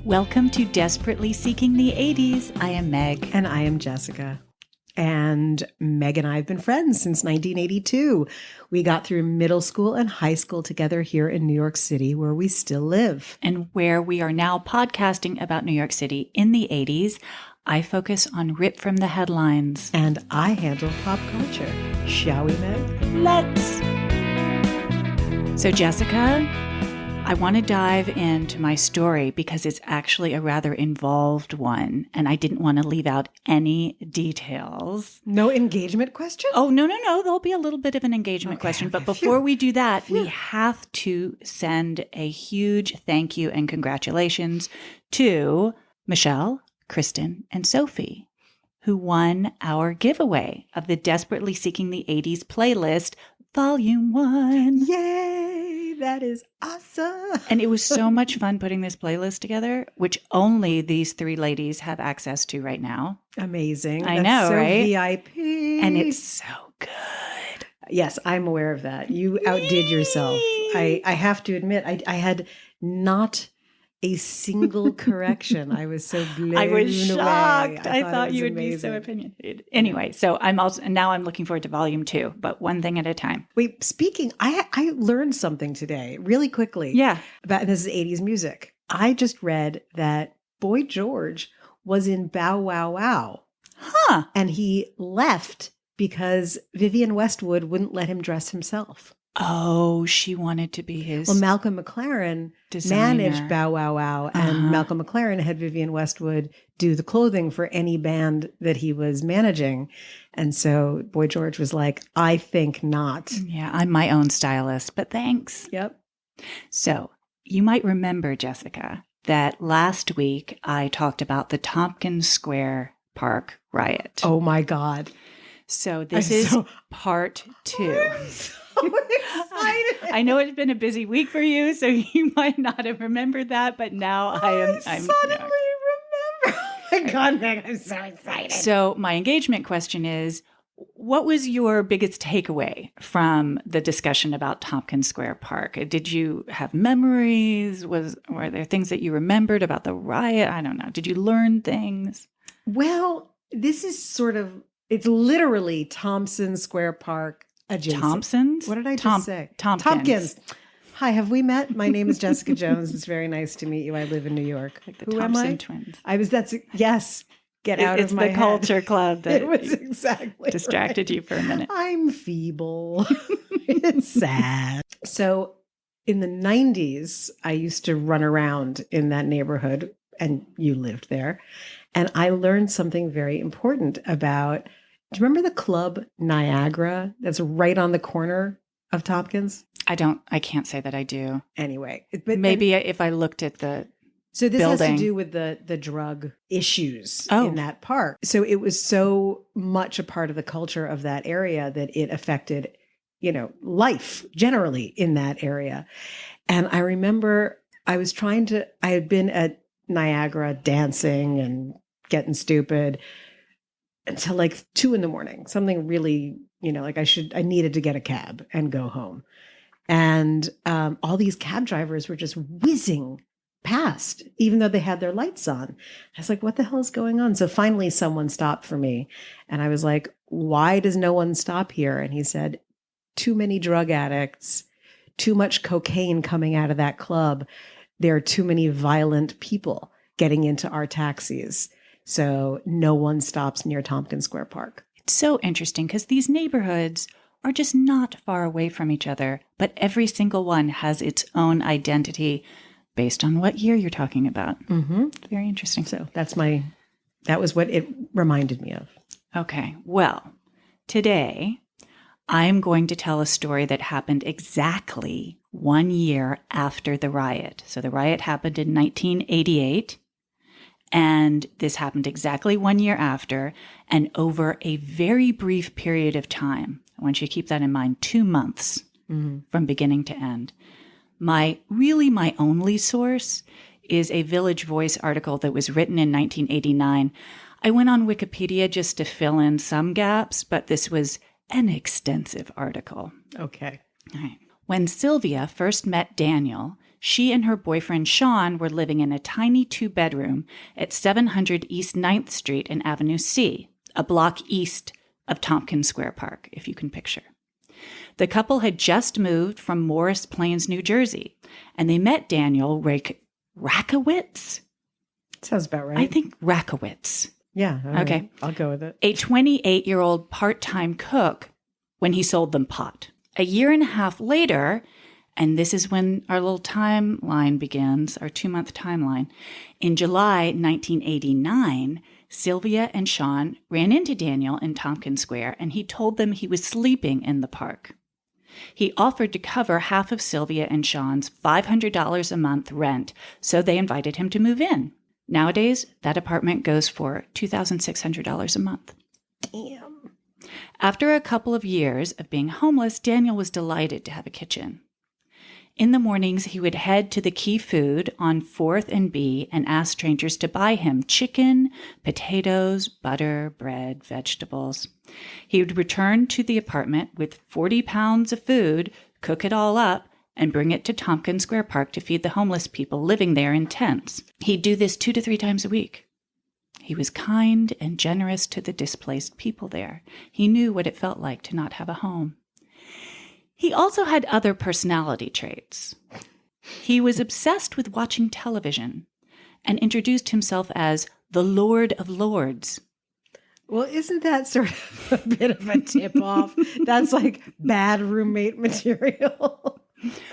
Welcome to Desperately Seeking the 80s. I am Meg. And I am Jessica. And Meg and I have been friends since 1982. We got through middle school and high school together here in New York City, where we still live. And where we are now podcasting about New York City in the 80s. I focus on Rip from the Headlines. And I handle pop culture. Shall we, Meg? Let's! So, Jessica, I want to dive into my story because it's actually a rather involved one, and I didn't want to leave out any details. No engagement question? Oh, no. There'll be a little bit of an engagement question. But before we do that, we have to send a huge thank you and congratulations to Michelle, Kristen, and Sophie, who won our giveaway of the Desperately Seeking the 80s playlist, Volume 1. Yay! That is awesome. And it was so much fun putting this playlist together, which only these three ladies have access to right now. Amazing. I know, so right? VIP. And it's so good. Yes, I'm aware of that. You outdid yourself. I have to admit, I had not a single correction. I was so blown I was shocked. away. I thought you would be so opinionated. Anyway, so now I'm looking forward to Volume 2, but one thing at a time. Wait, speaking, I learned something today really quickly. Yeah. About this is 80s music. I just read that Boy George was in Bow Wow Wow. Huh. And he left because Vivienne Westwood wouldn't let him dress himself. Oh, she wanted to be his Well, Malcolm McLaren designer. managed Bow Wow Wow, and Malcolm McLaren had Vivienne Westwood do the clothing for any band that he was managing. And so Boy George was like, I think not. Yeah, I'm my own stylist, but thanks. Yep. So you might remember, Jessica, that last week I talked about the Tompkins Square Park riot. Oh my God. So this is part 2. So excited. I know it's been a busy week for you, so you might not have remembered that, but now I'm suddenly remember. Oh my God, Meg, I'm so excited. So my engagement question is, what was your biggest takeaway from the discussion about Tompkins Square Park? Did you have memories? Were there things that you remembered about the riot? I don't know. Did you learn things? Well, this is it's literally Tompkins Square Park adjacent. Thompsons? What did I just say? Tompkins. Hi, have we met? My name is Jessica Jones. It's very nice to meet you. I live in New York. Like the Who Thompson am I? twins. Yes. Get out It's of my the head. culture club that It was exactly distracted right. you for a minute. I'm feeble. It's sad. So in the 90s, I used to run around in that neighborhood, and you lived there. And I learned something very important about, do you remember the club Niagara that's right on the corner of Tompkins? I can't say that I do. Anyway. Maybe if I looked at the So this building. has to do with the drug issues Oh. in that park. So it was so much a part of the culture of that area that it affected, life generally in that area. And I remember I had been at Niagara dancing and getting stupid until like 2 a.m. Something really, I needed to get a cab and go home. And all these cab drivers were just whizzing past, even though they had their lights on. I was like, what the hell is going on? So finally someone stopped for me. And I was like, why does no one stop here? And he said, too many drug addicts, too much cocaine coming out of that club. There are too many violent people getting into our taxis. So no one stops near Tompkins Square Park. It's so interesting because these neighborhoods are just not far away from each other, but every single one has its own identity based on what year you're talking about. Mm-hmm. It's very interesting. So that was what it reminded me of. Okay. Well, today I'm going to tell a story that happened exactly 1 year after the riot. So the riot happened in 1988. And this happened exactly 1 year after, and over a very brief period of time. I want you to keep that in mind, 2 months from beginning to end. My only source is a Village Voice article that was written in 1989. I went on Wikipedia just to fill in some gaps, but this was an extensive article. Okay. All right. When Sylvia first met Daniel, she and her boyfriend Sean were living in a tiny 2-bedroom at 700 East 9th Street and Avenue C, a block east of Tompkins Square Park, if you can picture. The couple had just moved from Morris Plains, New Jersey, and they met Daniel Rakowitz. Sounds about right. I think Rakowitz. Yeah. Okay. Right. I'll go with it. A 28-year-old part-time cook when he sold them pot. A year and a half later, and this is when our little timeline begins, our 2-month timeline, in July 1989, Sylvia and Sean ran into Daniel in Tompkins Square, and he told them he was sleeping in the park. He offered to cover half of Sylvia and Sean's $500 a month rent, so they invited him to move in. Nowadays, that apartment goes for $2,600 a month. Damn. After a couple of years of being homeless, Daniel was delighted to have a kitchen. In the mornings, he would head to the Key Food on 4th and B and ask strangers to buy him chicken, potatoes, butter, bread, vegetables. He would return to the apartment with 40 pounds of food, cook it all up, and bring it to Tompkins Square Park to feed the homeless people living there in tents. He'd do this 2 to 3 times a week. He was kind and generous to the displaced people there. He knew what it felt like to not have a home. He also had other personality traits. He was obsessed with watching television and introduced himself as the Lord of Lords. Well, isn't that sort of a bit of a tip-off? That's like bad roommate material.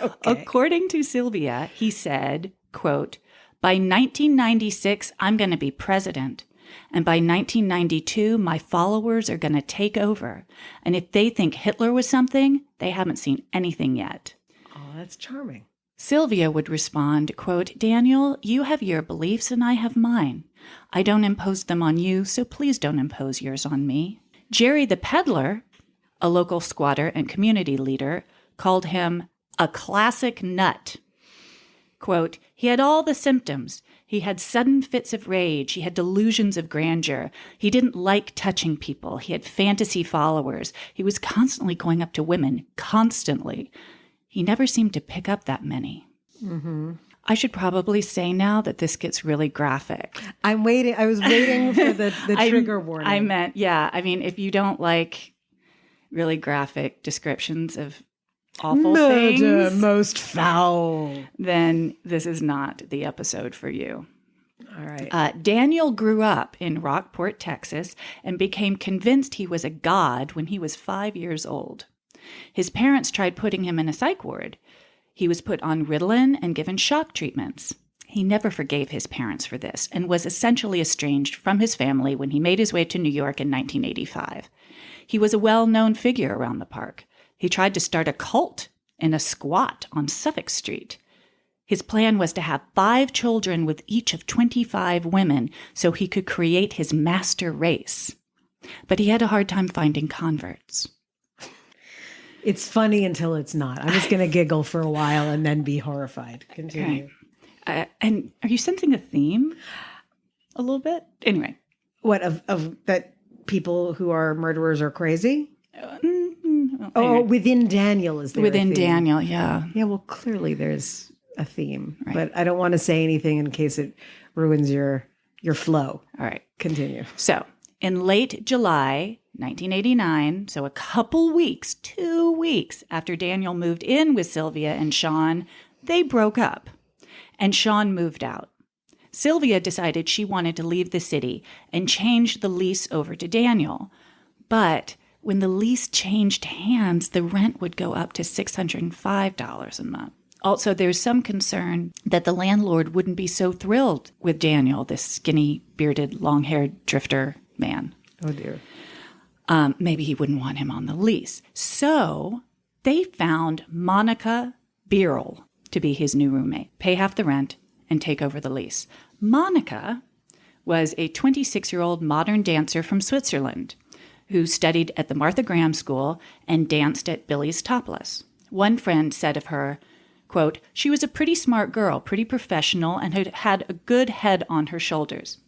Okay. According to Sylvia, he said, quote, "By 1996, I'm going to be president. And by 1992, my followers are going to take over. And if they think Hitler was something, they haven't seen anything yet." Oh, that's charming. Sylvia would respond, quote, "Daniel, you have your beliefs and I have mine. I don't impose them on you, so please don't impose yours on me." Jerry the peddler, a local squatter and community leader, called him a classic nut. Quote, "He had all the symptoms. He had sudden fits of rage. He had delusions of grandeur. He didn't like touching people. He had fantasy followers. He was constantly going up to women, constantly. He never seemed to pick up that many." Mm-hmm. I should probably say now that this gets really graphic. I'm waiting. I was waiting for the trigger warning. I meant, yeah. I mean, if you don't like really graphic descriptions of awful Murder things, most foul, then this is not the episode for you. All right. Daniel grew up in Rockport, Texas, and became convinced he was a god when he was 5 years old. His parents tried putting him in a psych ward. He was put on Ritalin and given shock treatments. He never forgave his parents for this and was essentially estranged from his family when he made his way to New York in 1985. He was a well-known figure around the park. He tried to start a cult in a squat on Suffolk Street. His plan was to have 5 children with each of 25 women so he could create his master race. But he had a hard time finding converts. It's funny until it's not. I'm just going to giggle for a while and then be horrified. Continue. Okay. And are you sensing a theme a little bit? Anyway. What, of that people who are murderers are crazy? Anyway. Oh, within Daniel is there Within a theme? Daniel, yeah. Yeah, well, clearly there's a theme. Right. But I don't want to say anything in case it ruins your flow. All right. Continue. So, in late July 1989, so a couple weeks, 2 weeks after Daniel moved in with Sylvia and Sean, they broke up, and Sean moved out. Sylvia decided she wanted to leave the city and change the lease over to Daniel. But when the lease changed hands, the rent would go up to $605 a month. Also, there's some concern that the landlord wouldn't be so thrilled with Daniel, this skinny, bearded, long-haired drifter man. Oh, dear. Maybe he wouldn't want him on the lease. So they found Monica Beerle to be his new roommate, pay half the rent, and take over the lease. Monica was a 26-year-old modern dancer from Switzerland who studied at the Martha Graham School and danced at Billy's Topless. One friend said of her, quote, "She was a pretty smart girl, pretty professional, and had a good head on her shoulders.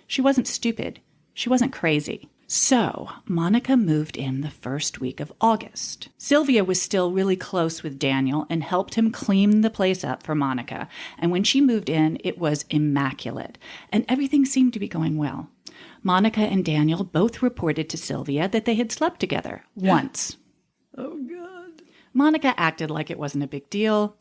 She wasn't stupid. She wasn't crazy." So, Monica moved in the first week of August. Sylvia was still really close with Daniel and helped him clean the place up for Monica. And when she moved in, it was immaculate, and everything seemed to be going well. Monica and Daniel both reported to Sylvia that they had slept together once. Oh, God. Monica acted like it wasn't a big deal,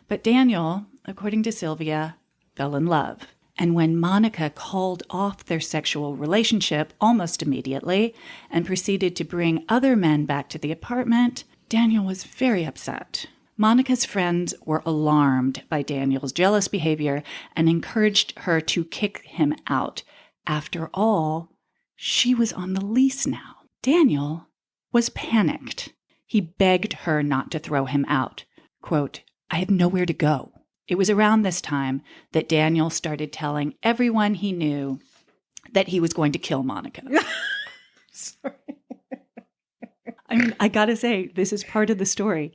but Daniel, according to Sylvia, fell in love. And when Monica called off their sexual relationship almost immediately and proceeded to bring other men back to the apartment, Daniel was very upset. Monica's friends were alarmed by Daniel's jealous behavior and encouraged her to kick him out. After all, she was on the lease now. Daniel was panicked. He begged her not to throw him out. Quote, "I have nowhere to go." It was around this time that Daniel started telling everyone he knew that he was going to kill Monica. Sorry. I mean, I gotta say, this is part of the story.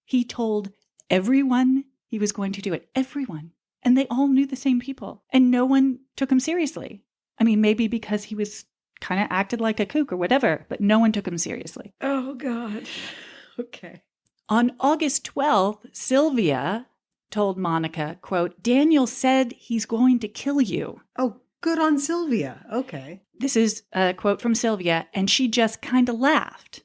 He told everyone he was going to do it. Everyone. And they all knew the same people. And no one took him seriously. I mean, maybe because he was kind of acted like a kook or whatever, but no one took him seriously. Oh, God. Okay. On August 12th, Sylvia told Monica, quote, "Daniel said he's going to kill you." Oh, good on Sylvia. Okay. This is a quote from Sylvia, and she just kind of laughed.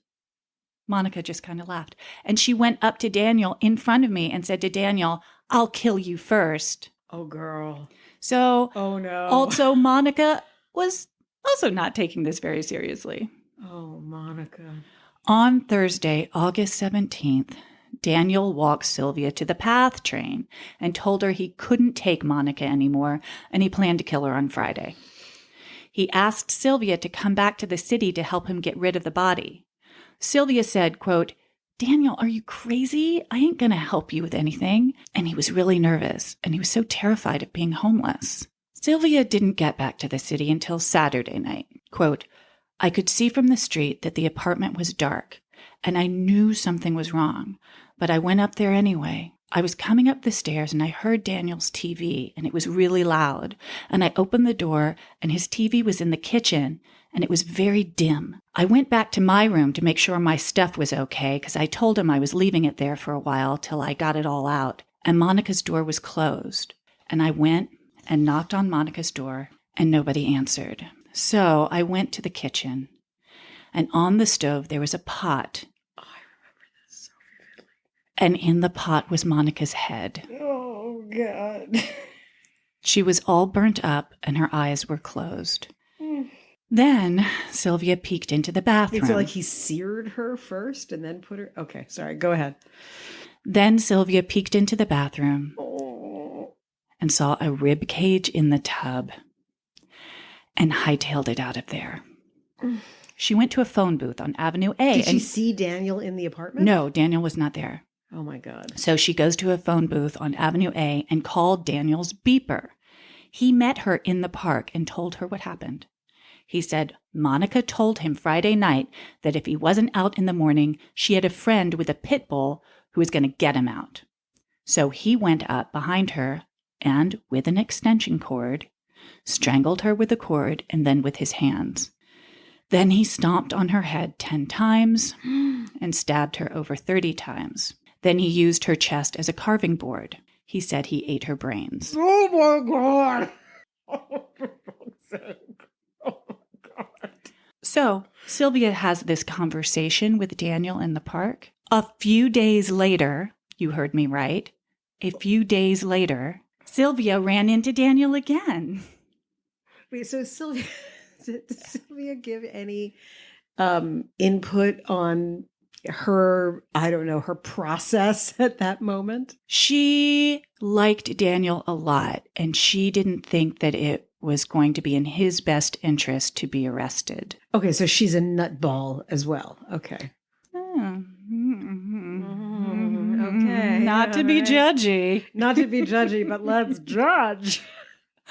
Monica just kind of laughed. And she went up to Daniel in front of me and said to Daniel, "I'll kill you first." Oh, girl. So, Oh, no. Also, Monica was also not taking this very seriously. Oh, Monica. On Thursday, August 17th, Daniel walked Sylvia to the PATH train and told her he couldn't take Monica anymore, and he planned to kill her on Friday. He asked Sylvia to come back to the city to help him get rid of the body. Sylvia said, quote, "Daniel, are you crazy? I ain't going to help you with anything." And he was really nervous, and he was so terrified of being homeless. Sylvia didn't get back to the city until Saturday night. Quote, "I could see from the street that the apartment was dark, and I knew something was wrong, but I went up there anyway. I was coming up the stairs and I heard Daniel's TV, and it was really loud. And I opened the door, and his TV was in the kitchen, and it was very dim. I went back to my room to make sure my stuff was okay, because I told him I was leaving it there for a while till I got it all out. And Monica's door was closed. And I went and knocked on Monica's door, and nobody answered. So I went to the kitchen, and on the stove there was a pot. Oh, I remember this so vividly. And in the pot was Monica's head. Oh, God. She was all burnt up, and her eyes were closed. Mm. Then Sylvia peeked into the bathroom. So like he seared her first and then put her... Okay, sorry. Go ahead. Then Sylvia peeked into the bathroom Oh. and saw a rib cage in the tub and hightailed it out of there. She went to a phone booth on Avenue A. Did she see Daniel in the apartment? No, Daniel was not there. Oh, my God. So she goes to a phone booth on Avenue A and called Daniel's beeper. He met her in the park and told her what happened. He said Monica told him Friday night that if he wasn't out in the morning, she had a friend with a pit bull who was going to get him out. So he went up behind her and, with an extension cord, strangled her with the cord and then with his hands. Then he stomped on her head 10 times and stabbed her over 30 times. Then he used her chest as a carving board. He said he ate her brains. Oh, my God. Oh, for fuck's sake. Oh, my God. So Sylvia has this conversation with Daniel in the park. A few days later, you heard me right, a few days later, Sylvia ran into Daniel again. Wait, so Sylvia, did Sylvia give any input on her, I don't know, her process at that moment? She liked Daniel a lot, and she didn't think that it was going to be in his best interest to be arrested. Okay, so she's a nutball as well. Okay. Okay. Not to be judgy. Not to be judgy, but let's judge.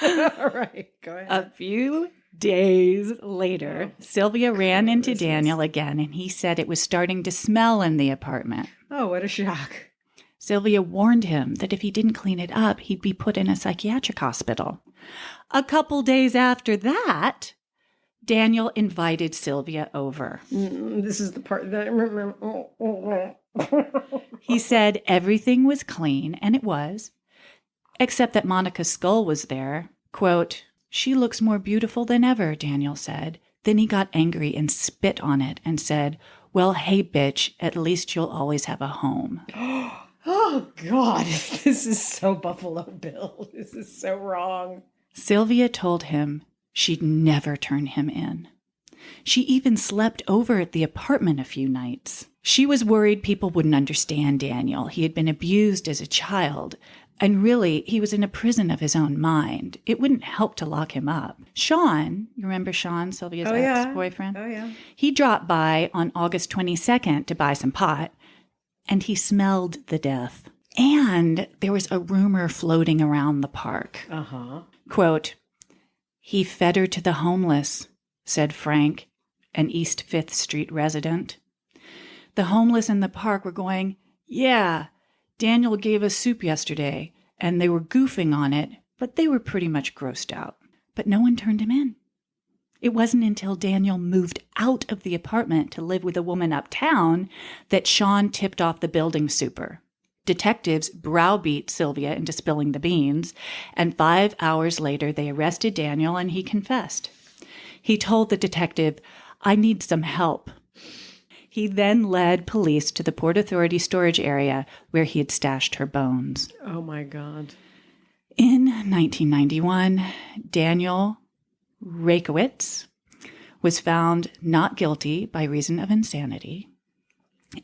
All right, go ahead. A few days later, Sylvia ran into Daniel again, and he said it was starting to smell in the apartment. Oh, what a shock. Sylvia warned him that if he didn't clean it up, he'd be put in a psychiatric hospital. A couple days after that, Daniel invited Sylvia over. This is the part that I remember. He said everything was clean, and it was, except that Monica's skull was there. Quote, "She looks more beautiful than ever," Daniel said. Then he got angry and spit on it and said, "Well, hey, bitch, at least you'll always have a home." Oh, God. This is so Buffalo Bill. This is so wrong. Sylvia told him she'd never turn him in. She even slept over at the apartment a few nights. She was worried people wouldn't understand Daniel. He had been abused as a child, and really, he was in a prison of his own mind. It wouldn't help to lock him up. Sean, you remember Sean, Sylvia's ex-boyfriend? Oh, yeah. He dropped by on August 22nd to buy some pot, and he smelled the death. And there was a rumor floating around the park. Uh-huh. Quote, "He fed her to the homeless," said Frank, an East 5th Street resident. The homeless in the park were going, "Yeah, Daniel gave us soup yesterday," and they were goofing on it, but they were pretty much grossed out. But no one turned him in. It wasn't until Daniel moved out of the apartment to live with a woman uptown that Sean tipped off the building super. Detectives browbeat Sylvia into spilling the beans, and 5 hours later they arrested Daniel and he confessed. He told the detective, "I need some help." He then led police to the Port Authority storage area where he had stashed her bones. Oh, my God. In 1991, Daniel Rakowitz was found not guilty by reason of insanity.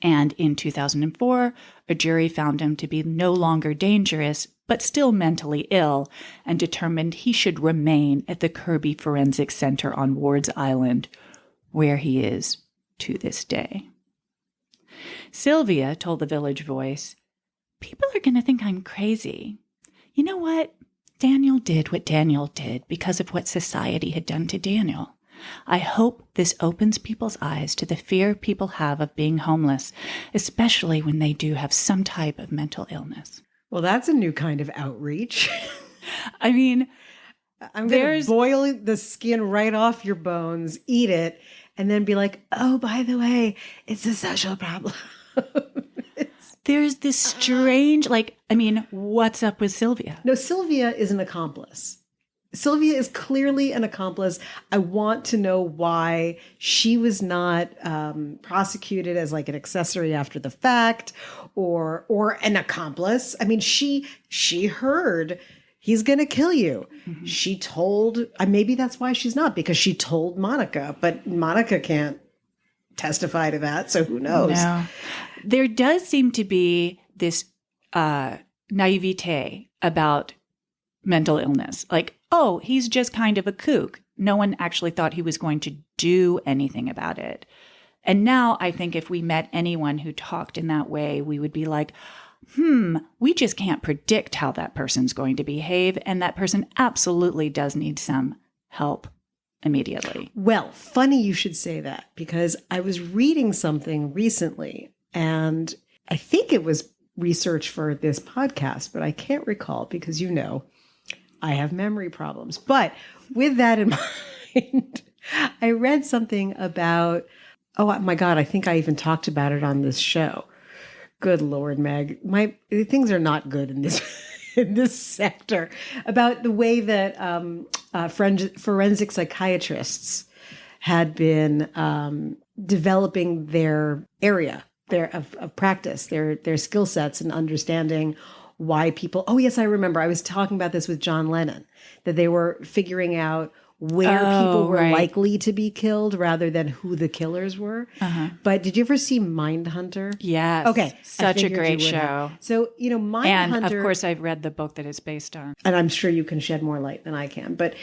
And in 2004, a jury found him to be no longer dangerous, but still mentally ill, and determined he should remain at the Kirby Forensic Center on Ward's Island, where he is to this day. Sylvia told the Village Voice, "People are going to think I'm crazy. You know what? Daniel did what Daniel did because of what society had done to Daniel. I hope this opens people's eyes to the fear people have of being homeless, especially when they do have some type of mental illness." Well, that's a new kind of outreach. I mean, I'm going to boil the skin right off your bones, eat it, and then be like, "Oh, by the way, it's a social problem." There's this strange, what's up with Sylvia? No, Sylvia is an accomplice. Sylvia is clearly an accomplice. I want to know why she was not prosecuted as like an accessory after the fact or an accomplice. I mean, she heard he's going to kill you. Mm-hmm. She told, maybe that's why she's not, because she told Monica, but Monica can't testify to that. So who knows? No. There does seem to be this naivete about mental illness. Like, oh, he's just kind of a kook. No one actually thought he was going to do anything about it. And now I think if we met anyone who talked in that way, we would be like, we just can't predict how that person's going to behave. And that person absolutely does need some help immediately. Well, funny you should say that, because I was reading something recently, and I think it was research for this podcast, but I can't recall because, I have memory problems. But with that in mind, I read something about, oh my God, I think I even talked about it on this show. Good Lord, Meg, things are not good in this sector, about the way that forensic psychiatrists had been developing their area of practice, their skill sets, and understanding why people. Oh yes, I remember. I was talking about this with John Lennon, that they were figuring out where people were likely to be killed rather than who the killers were. Uh-huh. But did you ever see Mindhunter? Yes. Okay. Such a great show. So, Mindhunter. And of course, I've read the book that it's based on. And I'm sure you can shed more light than I can. But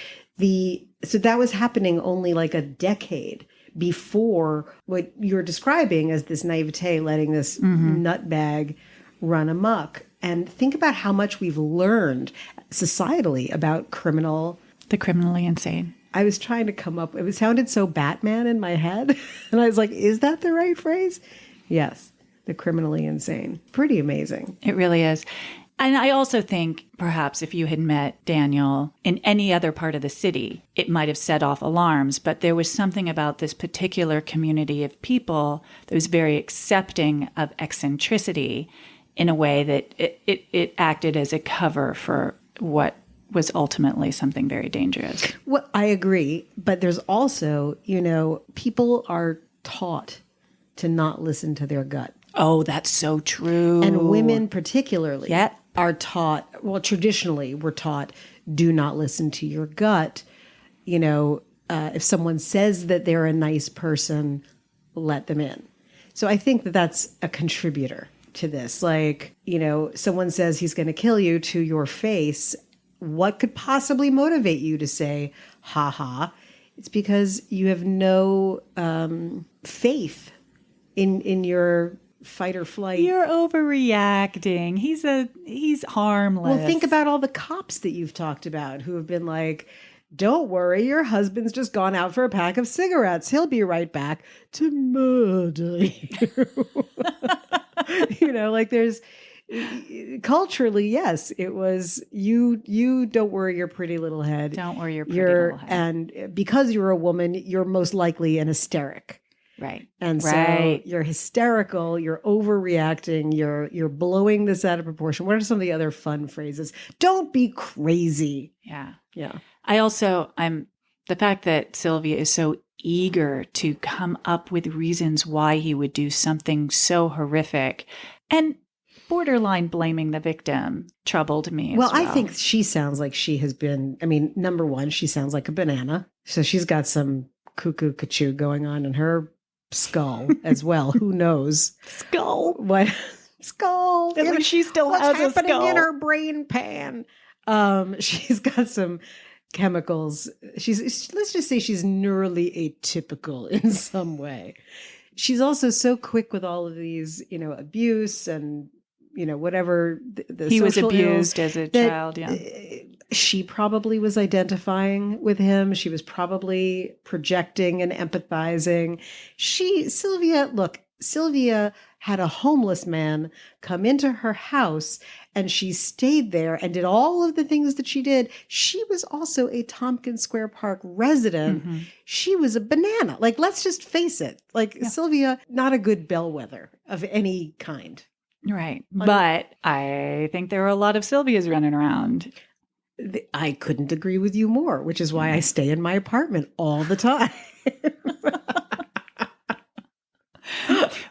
so that was happening only like a decade before what you're describing as this naivete, letting this nutbag run amok. And think about how much we've learned societally about the criminally insane. I was trying to come up, it sounded so Batman in my head. And I was like, is that the right phrase? Yes, the criminally insane. Pretty amazing. It really is. And I also think perhaps if you had met Daniel in any other part of the city, it might have set off alarms. But there was something about this particular community of people that was very accepting of eccentricity in a way that it acted as a cover for what was ultimately something very dangerous. Well, I agree. But there's also, people are taught to not listen to their gut. Oh, that's so true. And women particularly Yep. are taught, well, traditionally we're taught, do not listen to your gut. If someone says that they're a nice person, let them in. So I think that that's a contributor to this. Like, someone says he's going to kill you to your face. What could possibly motivate you to say, ha ha? It's because you have no faith in your fight or flight. You're overreacting. He's harmless. Well, think about all the cops that you've talked about who have been like, don't worry, your husband's just gone out for a pack of cigarettes. He'll be right back to murder you. Like there's culturally, yes, it was you don't worry your pretty little head. Don't worry your pretty little head. And because you're a woman, you're most likely an hysteric. Right. And so you're hysterical, you're overreacting, you're blowing this out of proportion. What are some of the other fun phrases? Don't be crazy. Yeah. Yeah. The fact that Sylvia is so eager to come up with reasons why he would do something so horrific and borderline blaming the victim troubled me as well. I think she sounds like she has been, number one, she sounds like a banana. So she's got some cuckoo cachoo going on in her skull as well. Who knows? Skull. What? Skull. At least she still has a skull. What's happening in her brain pan? She's got some chemicals. Let's just say she's neurally atypical in some way. She's also so quick with all of these, abuse and, whatever the he was social abused as a child. Yeah. She probably was identifying with him. She was probably projecting and empathizing. Sylvia had a homeless man come into her house and she stayed there and did all of the things that she did. She was also a Tompkins Square Park resident. Mm-hmm. She was a banana. Like, let's just face it. Sylvia, not a good bellwether of any kind. Right. But I think there are a lot of Sylvias running around. I couldn't agree with you more, which is why I stay in my apartment all the time.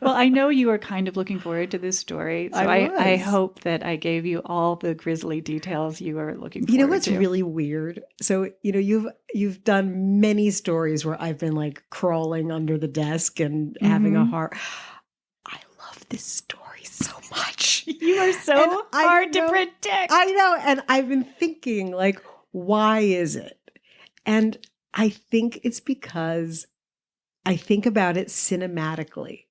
Well, I know you are kind of looking forward to this story. So I hope that I gave you all the grisly details you are looking forward to. You know what's really weird? So, you've done many stories where I've been like crawling under the desk and having a heart. I love this story so much. You are so hard to predict. I know. And I've been thinking, like, why is it? And I think it's because I think about it cinematically.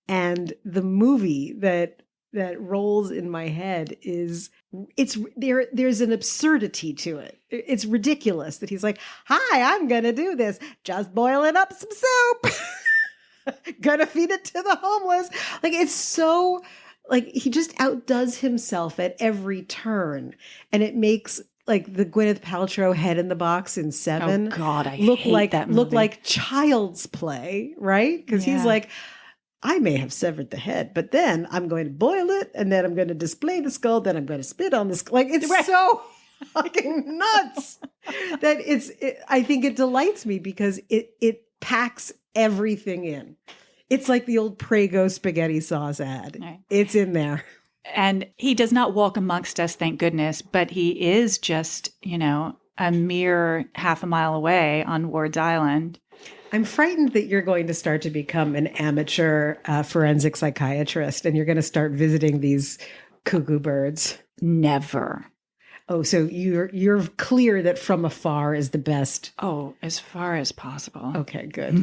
And the movie that rolls in my head there's an absurdity to it. It's ridiculous that he's like, hi, I'm going to do this. Just boiling up some soup. Gonna feed it to the homeless. Like, it's so, like, he just outdoes himself at every turn. And it makes, like, the Gwyneth Paltrow head in the box in Seven. Oh God, I hate that movie. Look like child's play, right? Because he's like, I may have severed the head, but then I'm going to boil it, and then I'm going to display the skull, then I'm going to spit on the skull. Like, it's so fucking nuts that I think it delights me because it packs everything in. It's like the old Prego spaghetti sauce ad. Right. It's in there. And he does not walk amongst us, thank goodness, but he is just, a mere half a mile away on Ward's Island. I'm frightened that you're going to start to become an amateur forensic psychiatrist and you're going to start visiting these cuckoo birds. Never. Oh, so you're clear that from afar is the best. Oh, as far as possible. Okay, good.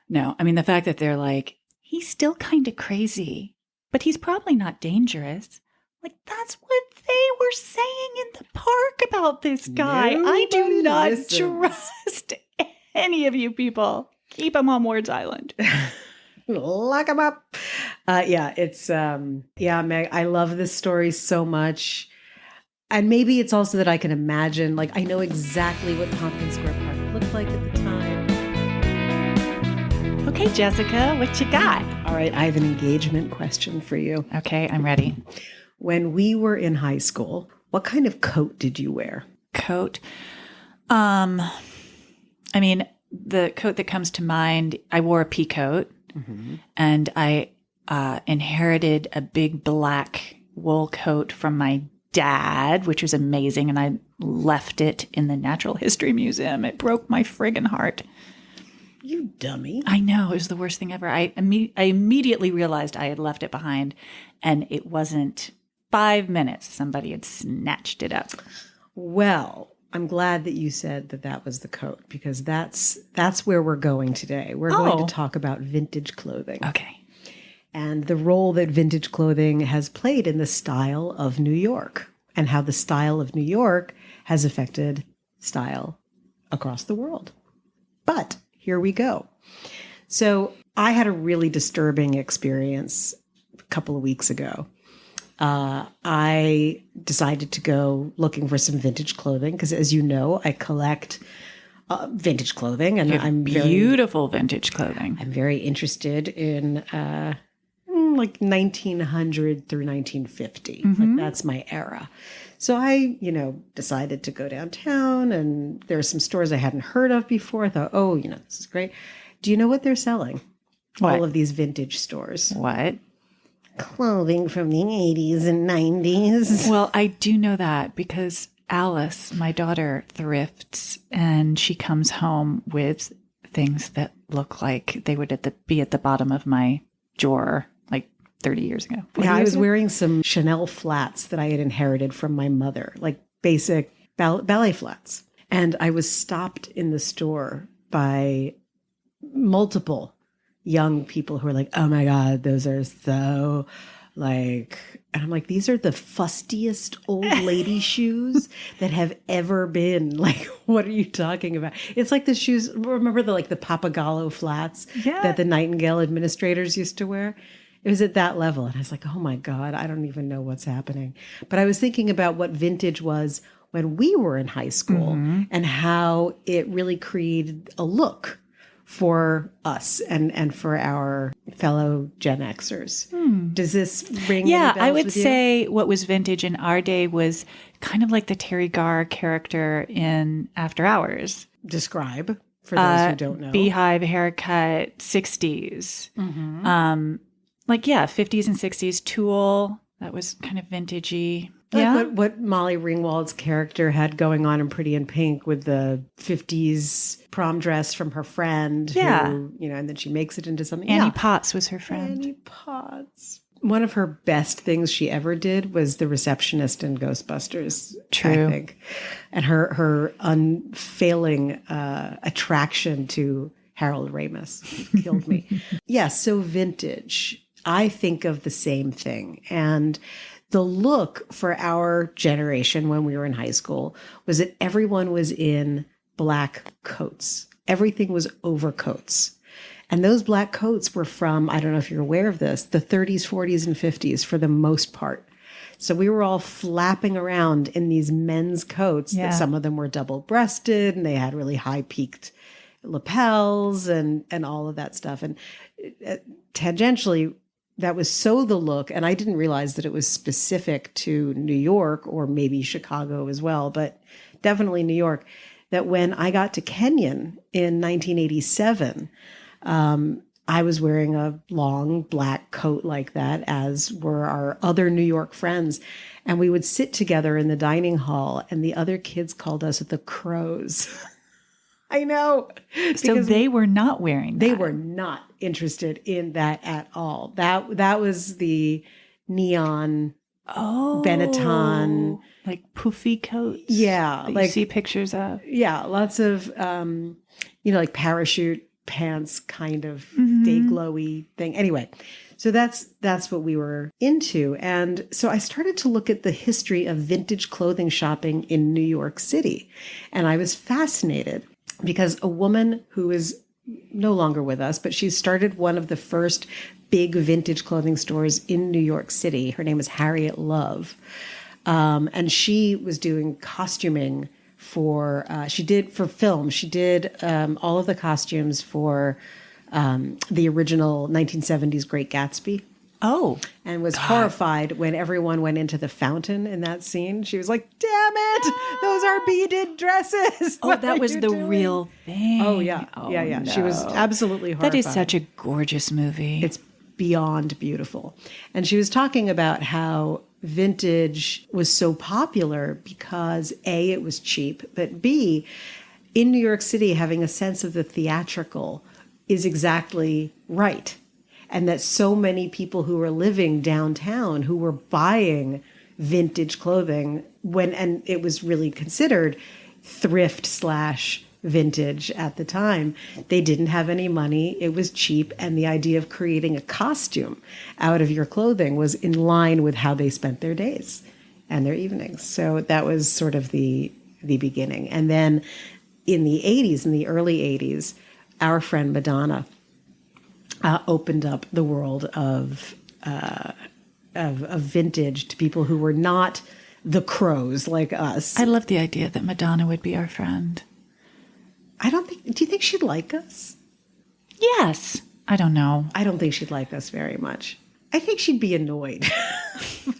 No, the fact that they're like, he's still kind of crazy, but he's probably not dangerous. Like, that's what they were saying in the park about this guy. I do not trust any of you people. Keep him on Ward's Island. Lock him up. Meg, I love this story so much. And maybe it's also that I can imagine, like, I know exactly what Tompkins Square Park looked like at the time. Okay, Jessica, what you got? All right, I have an engagement question for you. Okay, I'm ready. When we were in high school, what kind of coat did you wear? Coat. I mean, the coat that comes to mind, I wore a pea coat, and I inherited a big black wool coat from my dad, which was amazing, and I left it in the Natural History Museum. It broke my friggin' heart. You dummy. I know, it was the worst thing ever. I immediately realized I had left it behind, and it wasn't 5 minutes. Somebody had snatched it up. Well, I'm glad that you said that that was the coat, because that's where we're going today. We're going to talk about vintage clothing. Okay. And the role that vintage clothing has played in the style of New York, and how the style of New York has affected style across the world. But here we go. So I had a really disturbing experience a couple of weeks ago. I decided to go looking for some vintage clothing because, as you know, I collect vintage clothing, and I'm beautiful vintage clothing. I'm very interested in like 1900 through 1950. Like, that's my era. So I, decided to go downtown, and there are some stores I hadn't heard of before. I thought, this is great. Do you know what they're selling? What? All of these vintage stores. What? Clothing from the 80s and 90s. Well, I do know that because Alice, my daughter, thrifts, and she comes home with things that look like they would be at the bottom of my drawer like 30 years ago. Yeah, I was wearing some Chanel flats that I had inherited from my mother, like basic ballet flats. And I was stopped in the store by multiple young people who are like, oh my God, those are so and I'm like, these are the fustiest old lady shoes that have ever been. Like, what are you talking about? It's like the shoes, remember the Papagallo flats that the Nightingale administrators used to wear? It was at that level. And I was like, oh my God, I don't even know what's happening. But I was thinking about what vintage was when we were in high school and how it really created a look for us and for our fellow Gen Xers. Does this ring any bells I would with you? say what was vintage in our day was kind of like the Terry Garr character in After Hours. Describe for those who don't know. Beehive haircut, 60s. 50s and 60s. Tool, that was kind of vintagey. Like what Molly Ringwald's character had going on in Pretty in Pink with the 50s prom dress from her friend. Who, and then she makes it into something. Annie Potts was her friend. Annie Potts. One of her best things she ever did was the receptionist in Ghostbusters. True. I think. And her unfailing attraction to Harold Ramis killed me. So vintage. I think of the same thing. And the look for our generation when we were in high school was that everyone was in black coats. Everything was overcoats. And those black coats were from, I don't know if you're aware of this, the 30s, 40s, and 50s for the most part. So we were all flapping around in these men's coats that some of them were double-breasted and they had really high-peaked lapels and all of that stuff. And tangentially, that was so the look, and I didn't realize that it was specific to New York or maybe Chicago as well, but definitely New York, that when I got to Kenyon in 1987, I was wearing a long black coat like that, as were our other New York friends. And we would sit together in the dining hall, and the other kids called us the Crows. I know. So they were not wearing that. They were not interested in that at all. That was the neon Benetton. Like poofy coats. Yeah. That you see pictures of. Yeah. Lots of, like parachute pants kind of day glowy thing. Anyway, so that's what we were into. And so I started to look at the history of vintage clothing shopping in New York City. And I was fascinated because a woman who is no longer with us, but she started one of the first big vintage clothing stores in New York City. Her name was Harriet Love. And she was doing costuming for, she did for film. She did all of the costumes for the original 1970s Great Gatsby. Oh. And was horrified when everyone went into the fountain in that scene. She was like, damn it, those are beaded dresses. Oh, that was the real thing. Oh, yeah. Oh, yeah. No. She was absolutely horrified. That is such a gorgeous movie. It's beyond beautiful. And she was talking about how vintage was so popular because A, it was cheap, but B, in New York City, having a sense of the theatrical is exactly right. And that so many people who were living downtown who were buying vintage clothing and it was really considered thrift / vintage at the time. They didn't have any money. It was cheap. And the idea of creating a costume out of your clothing was in line with how they spent their days and their evenings. So that was sort of the beginning. And then in the 80s, in the early 80s, our friend Madonna opened up the world of vintage to people who were not the crows like us. I love the idea that Madonna would be our friend. Do you think she'd like us? Yes. I don't know. I don't think she'd like us very much. I think she'd be annoyed.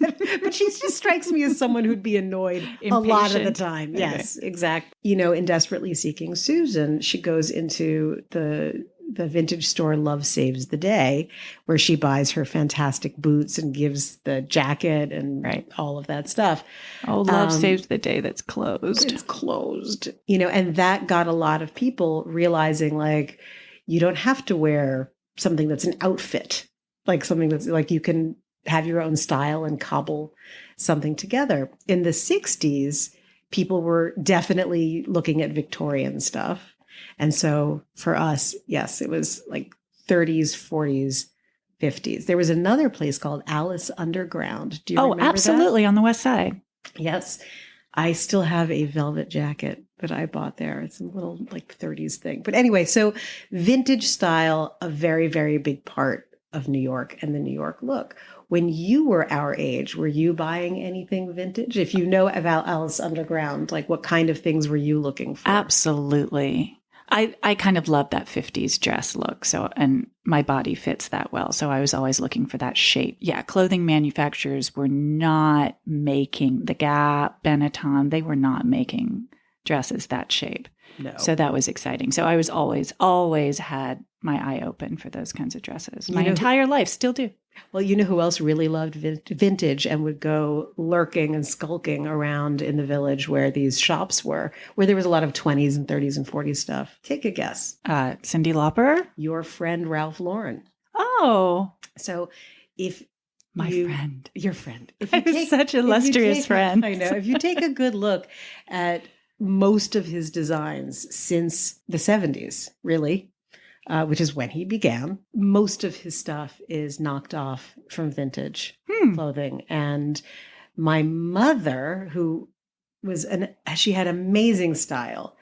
But she just strikes me as someone who'd be annoyed a lot of the time. Okay. Yes, exactly. You know, in Desperately Seeking Susan, she goes into the vintage store Love Saves the Day, where she buys her fantastic boots and gives the jacket and all of that stuff. Oh, Love Saves the Day that's closed. It's closed. You know, and that got a lot of people realizing, like, you don't have to wear something that's an outfit, like something that's like you can have your own style and cobble something together. In the 60s, people were definitely looking at Victorian stuff. And so for us, yes, it was like 30s, 40s, 50s. There was another place called Alice Underground. Do you remember that? Oh, absolutely, on the West Side. Yes. I still have a velvet jacket that I bought there. It's a little like 30s thing. But anyway, so vintage style, a very, very big part of New York and the New York look. When you were our age, were you buying anything vintage? If you know about Alice Underground, like what kind of things were you looking for? Absolutely. I kind of love that 50s dress look. So, and my body fits that well. So I was always looking for that shape. Yeah. Clothing manufacturers were not making the Gap, Benetton. They were not making dresses that shape. No. So that was exciting. So I was always had my eye open for those kinds of dresses. My entire life, still do. Well, you know who else really loved vintage and would go lurking and skulking around in the Village where these shops were, where there was a lot of 20s and 30s and 40s stuff? Take a guess. Cyndi Lauper? Your friend, Ralph Lauren. Oh. So if your friend. Such an illustrious friend. I know. If you take a good look at most of his designs since the 70s, really, which is when he began, most of his stuff is knocked off from vintage clothing. And my mother, who was she had amazing style,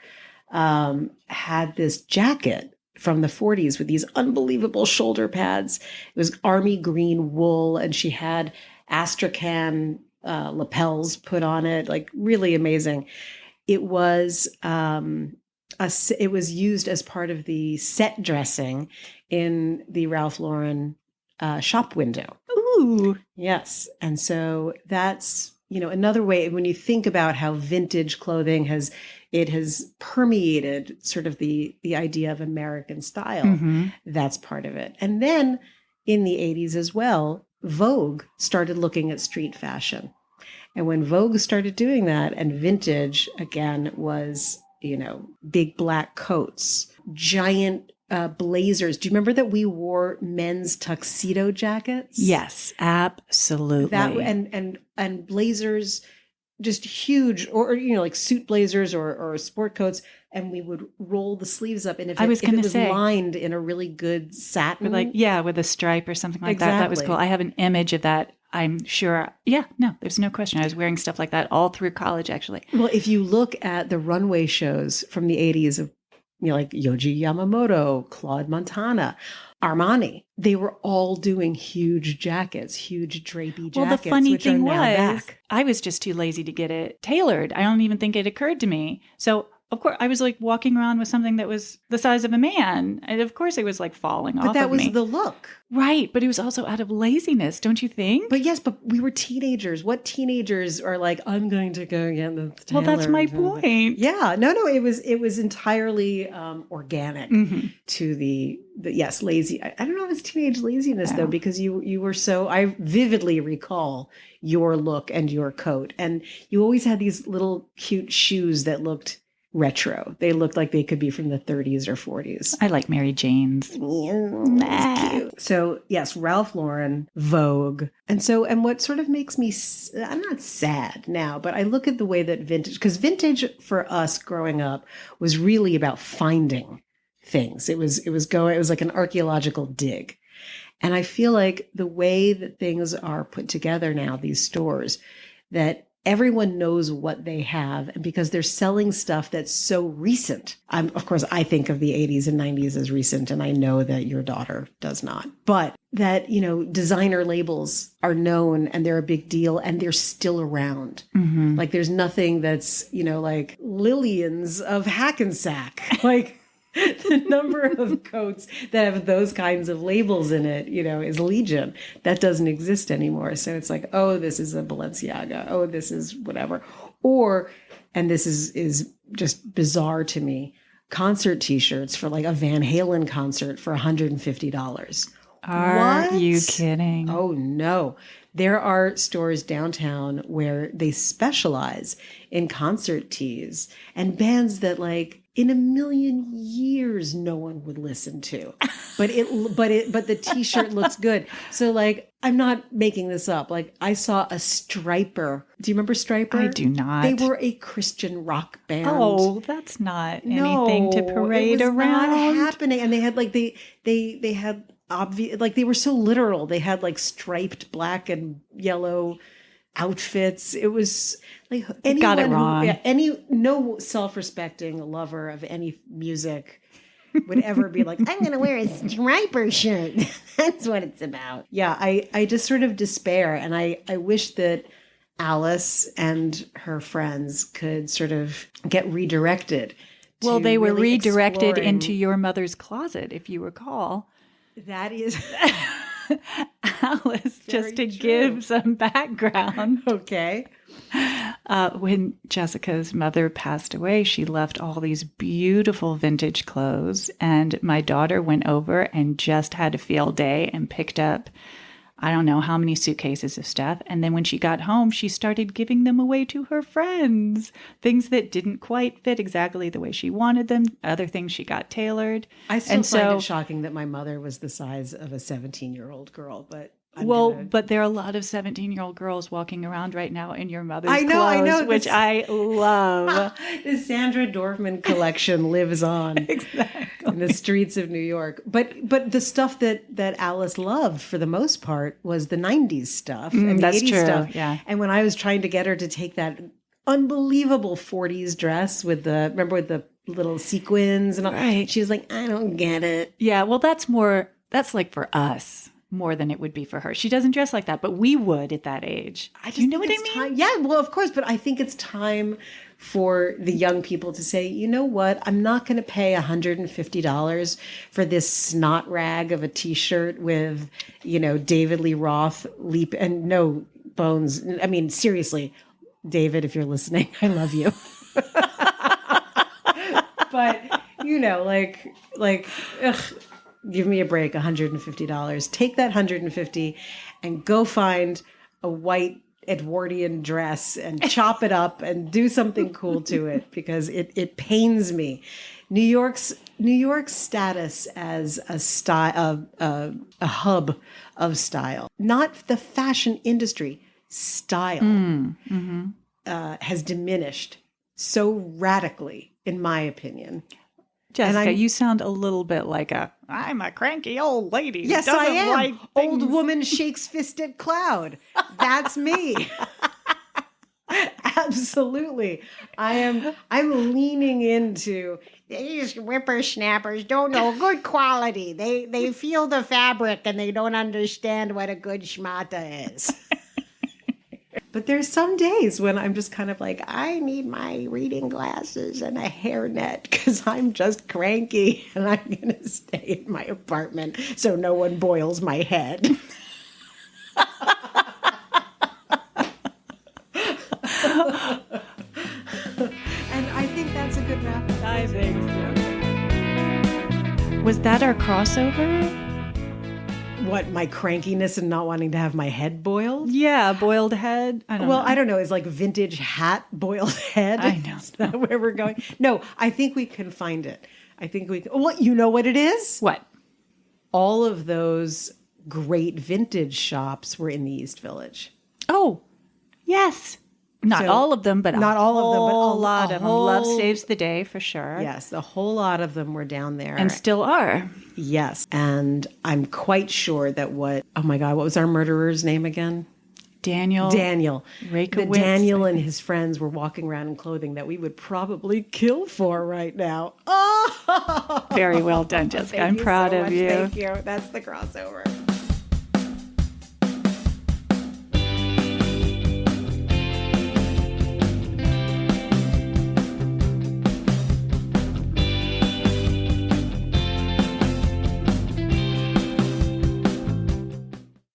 had this jacket from the 40s with these unbelievable shoulder pads. It was army green wool, and she had Astrakhan lapels put on it, like really amazing. It was it was used as part of the set dressing in the Ralph Lauren shop window. Ooh, yes, and so that's another way when you think about how vintage clothing has permeated sort of the idea of American style. Mm-hmm. That's part of it, and then in the 80s as well, Vogue started looking at street fashion. And when Vogue started doing that, and vintage, again, was, big black coats, giant blazers. Do you remember that we wore men's tuxedo jackets? Yes, absolutely. That and blazers, just huge, or like suit blazers or sport coats, and we would roll the sleeves up. And if it was lined in a really good satin, with a stripe or something like that was cool. I have an image of that. I'm sure. Yeah, no, there's no question. I was wearing stuff like that all through college, actually. Well, if you look at the runway shows from the 80s of, like Yohji Yamamoto, Claude Montana, Armani. They were all doing huge jackets, huge drapey jackets. Well, the funny which thing are now was, back. I was just too lazy to get it tailored. I don't even think it occurred to me. So, of course, I was like walking around with something that was the size of a man. And of course, it was like falling off But that of was me. the look. Right. But it was also out of laziness, don't you think? But yes, but we were teenagers. What teenagers are like, I'm going to go get the Well, that's my point. Yeah. No, it was entirely organic to the yes, lazy. I don't know if it's teenage laziness though, because you were so, I vividly recall your look and your coat. And you always had these little cute shoes that looked retro. They looked like they could be from the 30s or 40s. I like Mary Jane's. Yeah, cute. So yes, Ralph Lauren, Vogue. And what sort of makes me, I'm not sad now, but I look at the way that vintage, because vintage for us growing up was really about finding things. It was like an archaeological dig. And I feel like the way that things are put together now, these stores, that everyone knows what they have. And because they're selling stuff that's so recent. Of course, I think of the 80s and 90s as recent, and I know that your daughter does not. But that, designer labels are known and they're a big deal and they're still around. Mm-hmm. Like there's nothing that's, like Lillian's of Hackensack. Like the number of coats that have those kinds of labels in it, is legion. That doesn't exist anymore. So it's like, oh, this is a Balenciaga. Oh, this is whatever. Or, and this is just bizarre to me, concert t-shirts for like a Van Halen concert for $150. Are you kidding? Oh, no. There are stores downtown where they specialize in concert tees and bands that like in a million years no one would listen to. But the t-shirt looks good. So like I'm not making this up. Like I saw a Striper. Do you remember Striper? I do not. They were a Christian rock band. Oh, that's not anything to parade it was around. Not happening. And they had like they had obvious, like they were so literal. They had like striped black and yellow outfits. It was like got it wrong. No self-respecting lover of any music would ever be like, I'm going to wear a Striper shirt. That's what it's about. Yeah, I just sort of despair. And I wish that Alice and her friends could sort of get redirected. Well, they were really redirected into your mother's closet, if you recall. That is Alice, just to give some background. Okay. When Jessica's mother passed away, she left all these beautiful vintage clothes, and my daughter went over and just had a field day and picked up, I don't know how many suitcases of stuff. And then when she got home, she started giving them away to her friends. Things that didn't quite fit exactly the way she wanted them. Other things she got tailored. I still find it shocking that my mother was the size of a 17-year-old girl, but but there are a lot of 17-year-old girls walking around right now in your mother's clothes, I know, which I love. The Sandra Dorfman collection lives on Exactly. in the streets of New York. But the stuff that Alice loved for the most part was the 90s stuff and the 80s true. stuff. Yeah. And when I was trying to get her to take that unbelievable 40s dress with the little sequins and all, right. She was like, I don't get it. Yeah, well, that's like for us more than it would be for her. She doesn't dress like that, but we would at that age. You know what I mean? Time. Yeah, well, of course, but I think it's time for the young people to say, you know what? I'm not going to pay $150 for this snot rag of a t-shirt with, David Lee Roth and no bones. I mean, seriously, David, if you're listening, I love you. But, ugh. Give me a break, $150. Take that $150 and go find a white Edwardian dress and chop it up and do something cool to it, because it pains me. New York's status as a style, a hub of style, not the fashion industry, style has diminished so radically, in my opinion. Jessica, you sound a little bit like I'm a cranky old lady. Yes, who doesn't I am. like things. Old woman shakes fist at cloud. That's me. Absolutely. I'm leaning into These whippersnappers don't know good quality. They feel the fabric and they don't understand what a good schmata is. but there's some days when I'm just kind of like, I need my reading glasses and a hairnet because I'm just cranky and I'm going to stay in my apartment so no one boils my head. And I think that's a good wrap. I think so. Was that our crossover? What, my crankiness and not wanting to have my head boiled? Yeah, boiled head. I don't know. I don't know. Is like vintage hat boiled head? I know. Is that where we're going? No, I think we can find it. I think we. Well, you know what it is? What? All of those great vintage shops were in the East Village. Oh, yes. Not So, all of them, but not all of them, but a lot of them. whole- Love saves the day for sure. Yes, a whole lot of them were down there. And still are. Yes. And I'm quite sure that oh my God, what was our murderer's name again? Daniel. Daniel. Rakowitz. That Daniel and his friends were walking around in clothing that we would probably kill for right now. Oh! Very well done, Jessica. I'm proud of you. Thank you. That's the crossover.